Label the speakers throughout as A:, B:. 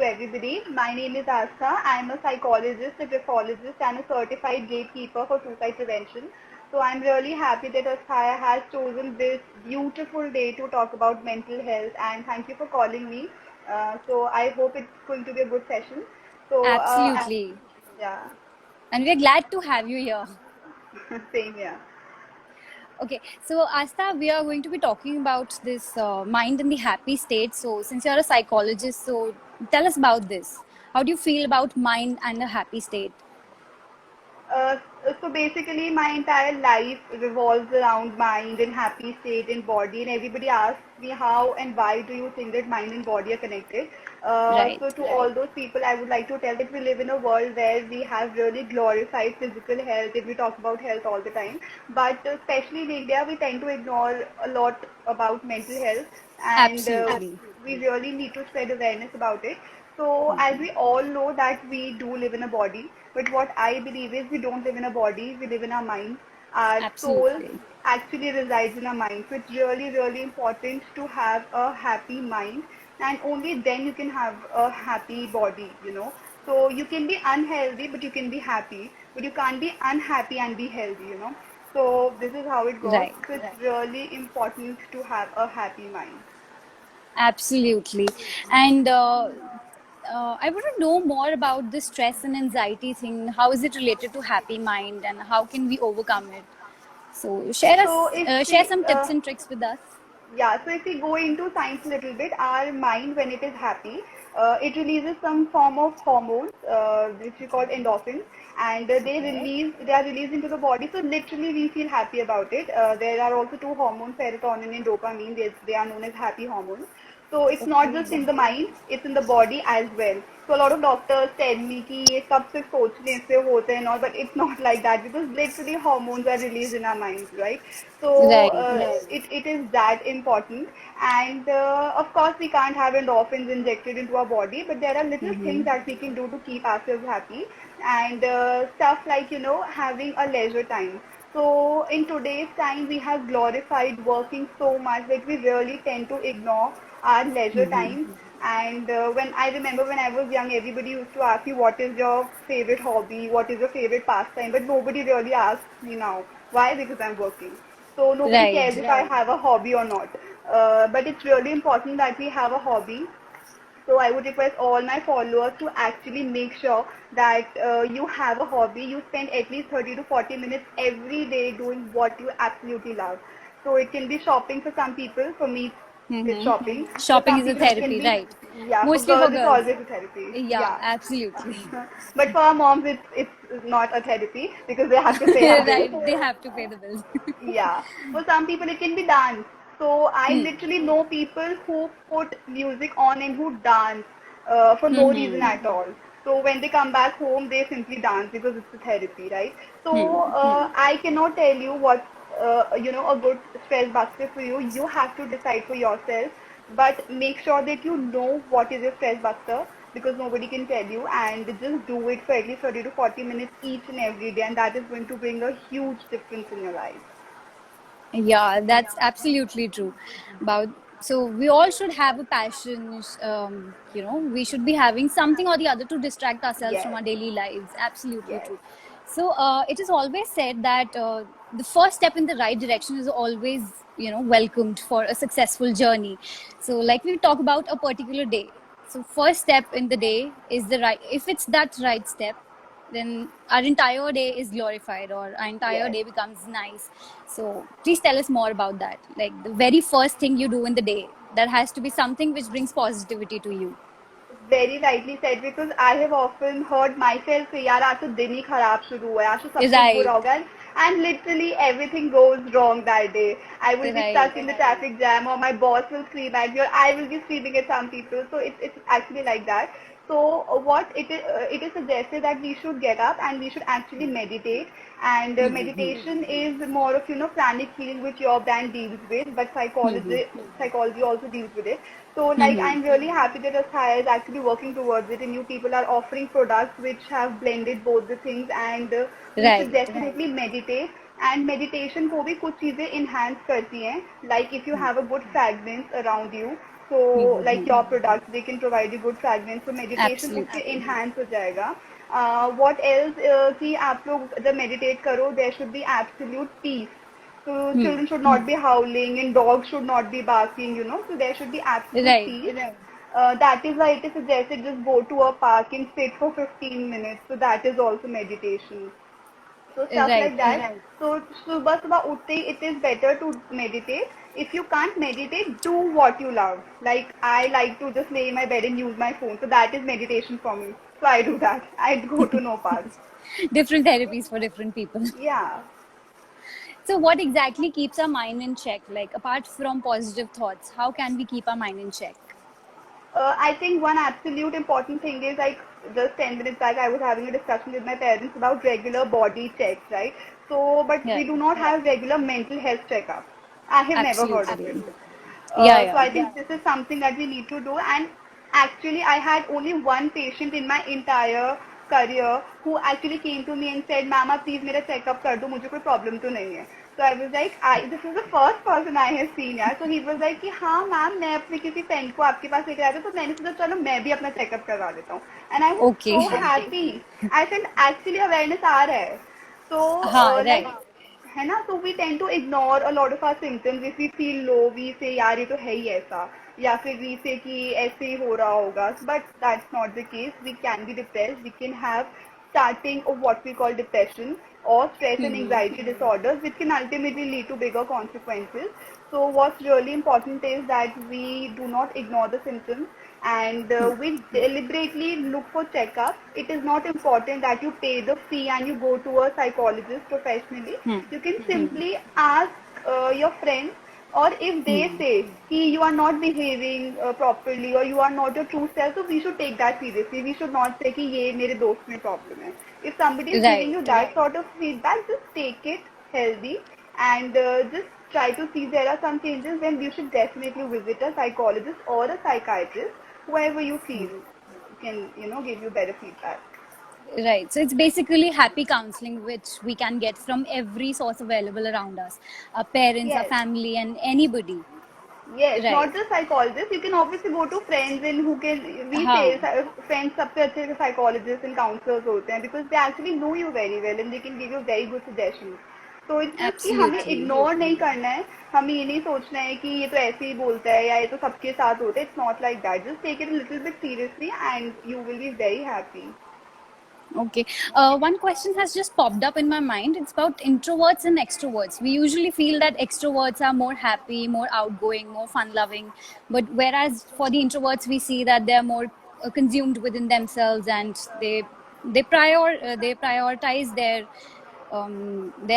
A: everybody. My name is Astha. I am a psychologist, a graphologist, and a certified gatekeeper for suicide prevention. So I'm really happy that Asthaya has chosen this beautiful day to talk about mental health, and thank you for calling me. So I hope it's going to be a good session. So
B: Absolutely.
A: yeah,
B: And we're glad to have you here.
A: same here.
B: Okay, so Asta, we are going to be talking about this mind in the happy state. So, since you're a psychologist, so tell us about this. How do you feel about mind and a happy state?
A: Uh, so basically, my entire life revolves around mind and happy state and body. And everybody asks me how and why do you think that mind and body are connected?
B: Right.
A: So to all those people, I would like to tell that we live in a world where we have really glorified physical health and we talk about health all the time. But especially in India, we tend to ignore a lot about mental health, and
B: Absolutely.
A: we really need to spread awareness about it. So as we all know that we do live in a body, but what I believe is we don't live in a body, we live in our mind. Our soul
B: Absolutely.
A: actually resides in our mind. So it's really, really important to have a happy mind, and only then you can have a happy body. So you can be unhealthy, but you can be happy, but you can't be unhappy and be healthy. So this is how it goes.
B: Right.
A: So it's really important to have a happy mind.
B: Absolutely. And I want to know more about the stress and anxiety thing. How is it related to happy mind, and how can we overcome it? So,
A: So if
B: share
A: we
B: some tips and tricks with us.
A: Yeah, so if we go into science a little bit, our mind, when it is happy, it releases some form of hormones, which we call endorphins, and
B: Okay.
A: they are released into the body. So literally, we feel happy about it. There are also two hormones, serotonin and dopamine. They are known as happy hormones. So it's not just
B: Okay.
A: in the mind, it's in the body as well. So a lot of doctors tell me कि ये सब सिर्फ सोचने से होता है not, but it's not like that because literally hormones are released in our minds, right? So
B: Right.
A: it is that important, and of course we can't have endorphins injected into our body, but there are little things
B: Mm-hmm.
A: that we can do to keep ourselves happy, and stuff like having a leisure time. So in today's time, we have glorified working so much that we really tend to ignore our leisure
B: Mm-hmm.
A: time. And when I remember when I was young, everybody used to ask you, what is your favorite hobby? What is your favorite pastime? But nobody really asks me now. Why? Because I'm working. So nobody
B: Right.
A: cares if I have a hobby or not. But it's really important that we have a hobby. So I would request all my followers to actually make sure that you have a hobby. You spend at least 30 to 40 minutes every day doing what you absolutely love. So it can be shopping for some people. For me, it's
B: Mm-hmm.
A: shopping. For
B: Shopping
A: some
B: is a
A: people, it can
B: therapy,
A: be,
B: right?
A: yeah, for
B: Mostly for
A: girls, it's
B: girls.
A: always a therapy.
B: Yeah,
A: Yeah.
B: absolutely.
A: But for our moms, it's not a therapy because they have to pay our bills.
B: Right, they have to pay the bills.
A: Yeah, for some people it can be dance. So I
B: Hmm.
A: literally know people who put music on and who dance for no reason
B: Mm-hmm.
A: at all. So when they come back home, they simply dance because it's a therapy, right? So
B: Hmm.
A: I cannot tell you what a good stress buster for you. You have to decide for yourself, but make sure that you know what is your stress buster because nobody can tell you, and just do it for at least 30 to 40 minutes each and every day, and that is going to bring a huge difference in your life.
B: Yeah, that's absolutely true. About so we all should have a passion. We should be having something or the other to distract ourselves from
A: Yes,
B: our daily lives. Absolutely
A: yes,
B: true. So it is always said that the first step in the right direction is always welcomed for a successful journey. So like we talk about a particular day. So first step in the day is the right. If it's that right step, then our entire day is glorified or our entire
A: yes.
B: day becomes nice. So please tell us more about that. Like the very first thing you do in the day, that has to be something which brings positivity to you.
A: Very rightly said because I have often heard myself say यार आज तो दिन ही खराब शुरू हुआ है आज तो सब कुछ बुरा
B: Right,
A: होगा and literally everything goes wrong that day. I will be
B: right.
A: stuck in the traffic jam or my boss will scream at me or I will be screaming at some people. So it's actually like that. So what it is suggested that we should get up and we should actually meditate, and meditation is more of pranic healing which your brand deals with, but psychology also deals with it. So like I'm really happy that Asthaya is actually working towards it, and you people are offering products which have blended both the things, and you should
B: Right.
A: definitely meditate. And meditation को भी कुछ चीजें enhance करती हैं, like if you have a good fragrance around you, So like your products, they can provide you good fragrance. So meditation उससे
B: Absolutely.
A: enhance हो जाएगा. What else? कि आप लोग जब meditate करो, there should be absolute peace. So children should not be howling and dogs should not be barking, you know. So there should be absolute
B: Right.
A: peace. That is why it is suggested just go to a park and sit for 15 minutes. So that is also meditation. So stuff
B: Right.
A: like that. So सुबह सुबह उठते ही it is better to meditate. If you can't meditate, do what you love. Like I like to just lay in my bed and use my phone. So that is meditation for me. So I do that. I go to no park.
B: Different therapies for different people.
A: Yeah.
B: So, what exactly keeps our mind in check? Like, apart from positive thoughts, how can we keep our mind in check?
A: I think one absolute important thing is like just 10 minutes back I was having a discussion with my parents about regular body checks, right? So, but
B: Yeah.
A: we do not have regular mental health checkup. I have never heard of
B: Absolutely.
A: it.
B: Yeah,
A: So I
B: yeah.
A: think this is something that we need to do. And actually, I had only one patient in my entire career who actually came to me and said, "Mama, please मेरा checkup कर दो, मुझे कोई problem तो नहीं है." So I was like, this is the first person I have seen यार. So he was like कि हाँ मैम मैं अपने किसी फ्रेंड को आपके पास लेकर आया था तो मैंने सोचा चलो मैं भी अपना चेकअप करवा देता हूँ. And I was
B: Okay.
A: so happy. I said actually awareness आ रहा है. So
B: हाँ,
A: like
B: right.
A: है ना, so we tend to ignore a lot of our symptoms. If we feel low, we say यार ये तो है ही ऐसा, या फिर we say कि ऐसे ही हो रहा होगा. But that's not the case. We can be depressed. We can have starting of what we call depression or stress and anxiety disorders, which can ultimately lead to bigger consequences. So what's really important is that we do not ignore the symptoms and we deliberately look for checkups. It is not important that you pay the fee and you go to a psychologist professionally. You can simply ask your friends, or if they say कि you are not behaving properly or you are not your true self, so we should take that seriously. We should not say कि ये मेरे दोस्त में problem है. If somebody is
B: Right.
A: giving you that sort of feedback, just take it healthy and just try to see there are some changes. Then you should definitely visit a psychologist or a psychiatrist, whoever you feel can, you know, give you better feedback.
B: Right. So, it's basically happy counseling, which we can get from every source available around us, our parents, our
A: Yes.
B: family, and anybody.
A: Yes,
B: Right.
A: not just psychologists. You can obviously go to friends and who can, we
B: हाँ.
A: say friends सबसे अच्छे psychologists and counselors होते हैं because they actually know you very well and they can give you very good suggestions. So it's just कि हमें
B: Absolutely.
A: ignore नहीं करना है, हमें ये नहीं सोचना है कि ये तो ऐसे ही बोलता है या ये तो सबके साथ होता है. It's not like that. Just take it a little bit seriously and you will be very happy.
B: Okay. One question has just popped up in my mind. It's about introverts and extroverts. We usually feel that extroverts are more happy, more outgoing, more fun loving. But whereas for the introverts, we see that they're more consumed within themselves and they prioritize their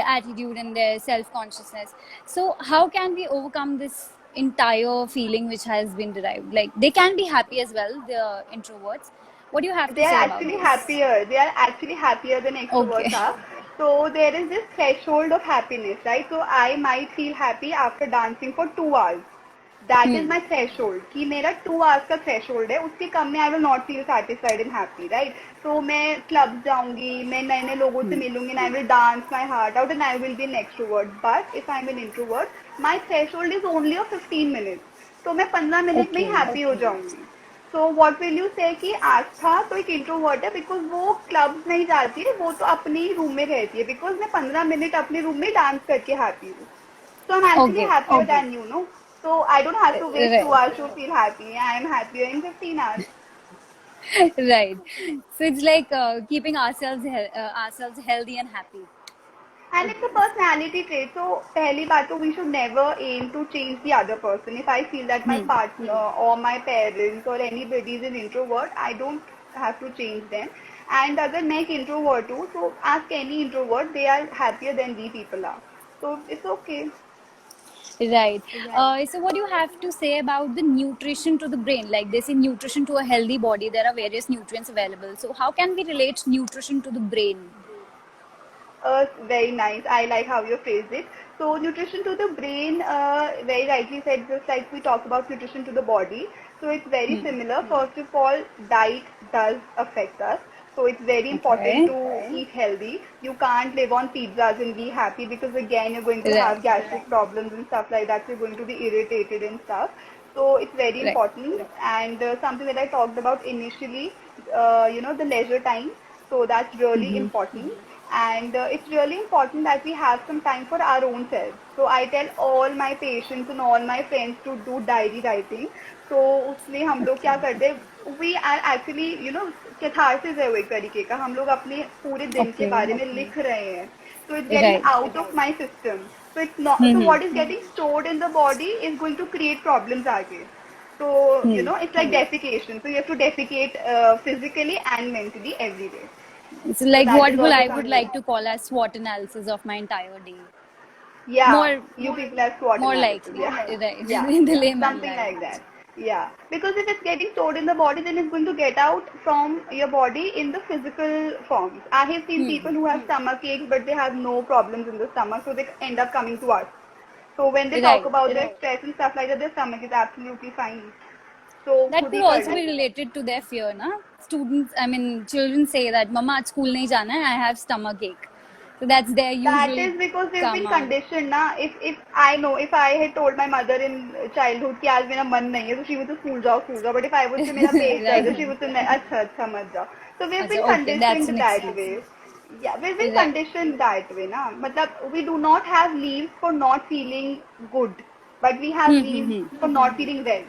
B: attitude and their self consciousness. So how can we overcome this entire feeling which has been derived? Like they can be happy as well, the introverts. What do you have
A: They
B: to
A: are
B: say about
A: actually
B: this?
A: happier. They are actually happier than
B: Okay.
A: extroverts are. So there is this threshold of happiness, right? So I might feel happy after dancing for 2 hours. That is my threshold. कि मेरा 2 hours का threshold है. उसके कम में I will not feel satisfied and happy, right? So मैं club जाऊंगी, मैं नए नए लोगों से मिलूंगी, and I will dance my heart out, and I will be an extrovert. But if I'm an introvert, my threshold is only of 15 minutes. तो मैं 15 मिनट में ही
B: Okay.
A: happy हो जाऊंगी. So what will you say कि आस्था तो एक introvert है because वो क्लब्स नहीं जाती है, वो तो अपने ही रूम में रहती है बिकॉज मैं 15 मिनट अपने रूम में डांस करके हैप्पी हूँ. So I'm actually
B: Okay.
A: happier than you know. So I don't have to wait
B: Right.
A: 2 hours to feel happy. I am happier in 15 hours.
B: Right. So it's like keeping ourselves healthy and happy.
A: And it's a personality trait. So पहली बात तो we should never aim to change the other person. If I feel that my partner or my parents or anybody is an introvert, I don't have to change them. And अगर मैं एक introvert हूँ, so ask any introvert, they are happier than we people are. So it's okay.
B: Right. So what do you have to say about the nutrition to the brain? Like they say nutrition to a healthy body, there are various nutrients available. So how can we relate nutrition to the brain?
A: Very nice. I like how you phrased it. So nutrition to the brain, very rightly said, just like we talk about nutrition to the body. So it's very similar. First of all, diet does affect us. So it's very important to eat healthy. You can't live on pizzas and be happy because again you're going to
B: Right.
A: have gastric problems and stuff like that. You're going to be irritated and stuff. So it's very
B: Right.
A: important. And something that I talked about initially, the leisure time. So that's really
B: Mm-hmm.
A: important. And it's really important that we have some time for our own selves. So I tell all my patients and all my friends to do diary writing. So उसमें हम लोग क्या करते हैं, we are actually catharsis है वो एक तरीके का, हम लोग अपने पूरे दिन के
B: Okay.
A: बारे में लिख रहे हैं. So it's getting
B: Right.
A: out of my system. So it's not, so
B: Mm-hmm.
A: what is getting stored in the body is going to create problems again. So
B: Hmm.
A: it's like defecation. So you have to defecate physically and mentally every day.
B: So
A: So
B: like
A: that
B: what
A: is
B: will
A: also
B: I would
A: something.
B: like to call as SWOT analysis of my entire day.
A: Yeah,
B: More,
A: you people have SWOT
B: more
A: analysis.
B: likely,
A: Yeah,
B: right?
A: yeah,
B: In the layman
A: something like
B: language.
A: that. Yeah, because if it's getting stored in the body, then it's going to get out from your body in the physical forms. I have seen people who have stomach aches, but they have no problems in the stomach, so they end up coming to us. So when they talk
B: Right.
A: about their stress and stuff like that, their stomach is absolutely fine. So
B: That
A: खुद
B: could
A: ही कर
B: also
A: low.
B: be related to their fear, na? Students, I mean, children say that, Mama, aaj school nahi jana hai, I have stomach ache. So that's their
A: That
B: usual
A: is because they've
B: come
A: been
B: out.
A: conditioned ना. If I know, if I had told my mother in childhood कि आज मेरा मन नहीं है, so she would say school जाओ. But if I would say मेरा पेट दर्द है,
B: Right.
A: she would say अच्छा अच्छा मत जाओ. So we've
B: Acha,
A: been
B: okay, that
A: conditioned
B: makes
A: that
B: sense.
A: way. Yeah, we've been
B: Right.
A: conditioned that way ना. मतलब we do not have leaves for not feeling good, but we have leaves for not feeling well.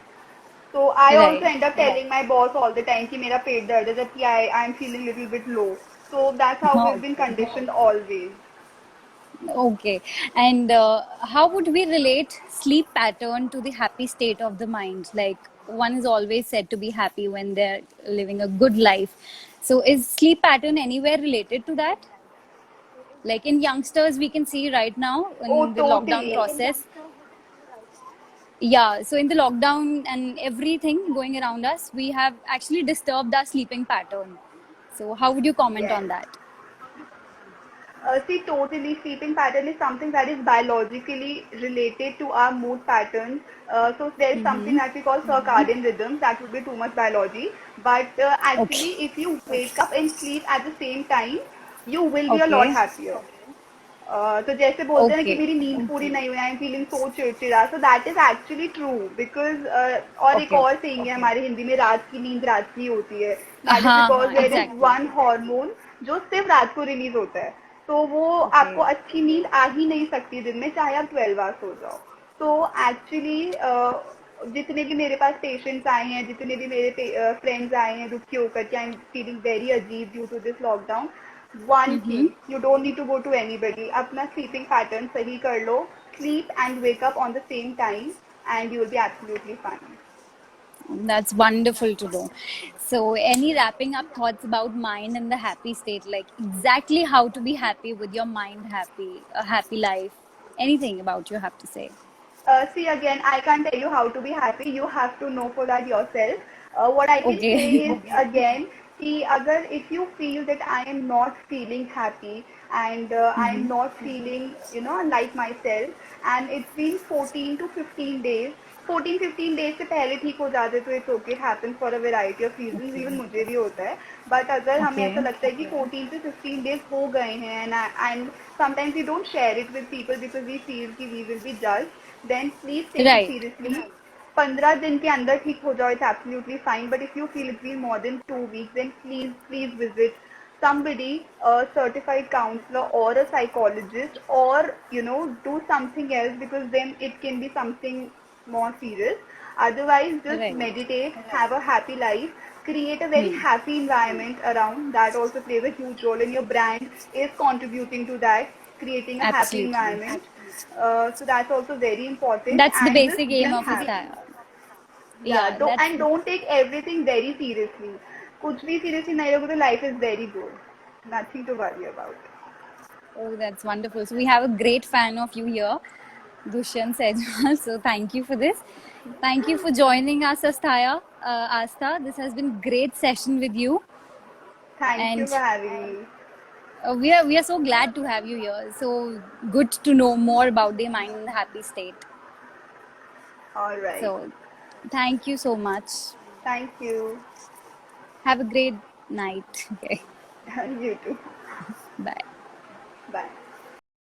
A: So I also
B: Right.
A: end up telling my boss all the time कि मेरा पेट दर्द है, जबकि I'm feeling little bit low. So that's how we've been
B: Okay.
A: conditioned always.
B: Okay. And how would we relate sleep pattern to the happy state of the mind? Like one is always said to be happy when they're living a good life. So is sleep pattern anywhere related to that? Like in youngsters, we can see right now
A: Oh,
B: in the lockdown
A: totally.
B: process. Yeah. So in the lockdown and everything going around us, we have actually disturbed our sleeping pattern. So how would you comment
A: Yes.
B: on that?
A: See, totally, sleeping pattern is something that is biologically related to our mood patterns. So there is something that we call circadian rhythms. That would be too much biology. But
B: Okay.
A: actually, if you wake up and sleep at the same time, you will be a lot
B: Okay.
A: happier. तो जैसे बोलते हैं ना कि
B: Okay.
A: मेरी नींद पूरी नहीं हुई, आई एम फीलिंग सो चिड़चिड़ा, so that is actually true because और एक
B: Okay.
A: और सेइंग है हमारे हिंदी में, रात की नींद रात की होती है. दैट इज
B: हाँ
A: बिकॉज
B: हाँ
A: there is
B: exactly.
A: One hormone जो सिर्फ रात को रिलीज होता है. तो वो आपको
B: Okay.
A: अच्छी नींद आ ही नहीं सकती दिन में, चाहे आप 12 आवर्स हो जाओ. तो एक्चुअली जितने भी मेरे पास पेशेंट्स आए हैं, जितने भी मेरे फ्रेंड्स आए हैं दुखी होकर कि आई एम फीलिंग वेरी अजीब due to this lockdown, one thing, you don't need to go to anybody. अपना sleeping pattern सही कर लो, sleep and wake up on the same time, and you will be absolutely fine.
B: That's wonderful to know. So, any wrapping up thoughts about mind and the happy state? Like exactly how to be happy with your mind happy, a happy life. Anything about you have to say?
A: See, again, I can't tell you how to be happy. You have to know for that yourself. What I can say
B: Okay.
A: is again कि अगर if you feel that I am not feeling happy and I am not feeling like myself, and it's been 14 to 15 days, 14-15 days से पहले ठीक हो जाते तो it's okay, it happens for a variety of reasons,
B: Okay.
A: even मुझे भी होता है. But अगर हमें ऐसा
B: Okay.
A: लगता है कि 14 to 15 days हो गए हैं and sometimes we don't share it with people because we feel कि we will be judged, then please take it
B: Right.
A: seriously. 15 दिन के अंदर ठीक हो जाओ, it's absolutely fine. But if you feel it's been more than 2 weeks, then please visit somebody, a certified counselor or a psychologist, or do something else, because then it can be something more serious. Otherwise, just
B: Right.
A: meditate, have a happy life, create a very happy environment around. That also plays a huge role, and your brand is contributing to that, creating a happy
B: Absolutely.
A: environment. So that's also very important,
B: That's the
A: and just
B: basic
A: be
B: aim of a
A: happy.
B: style.
A: Yeah,
B: Yeah, that's
A: and don't take everything very seriously. कुछ भी seriously नहीं लोगे तो life is very good. Nothing to worry about.
B: oh, that's wonderful. So we have a great fan of you here, Dushyant Sejwal. So thank you for this. Thank you for joining us, Astha. This has been great session with you,
A: Thank you
B: and
A: for having me.
B: we are so glad to have you here. So good to know more about the mind in the happy state.
A: All right.
B: So thank you so much.
A: Thank you.
B: Have a great night. Okay.
A: You too.
B: Bye.
A: Bye.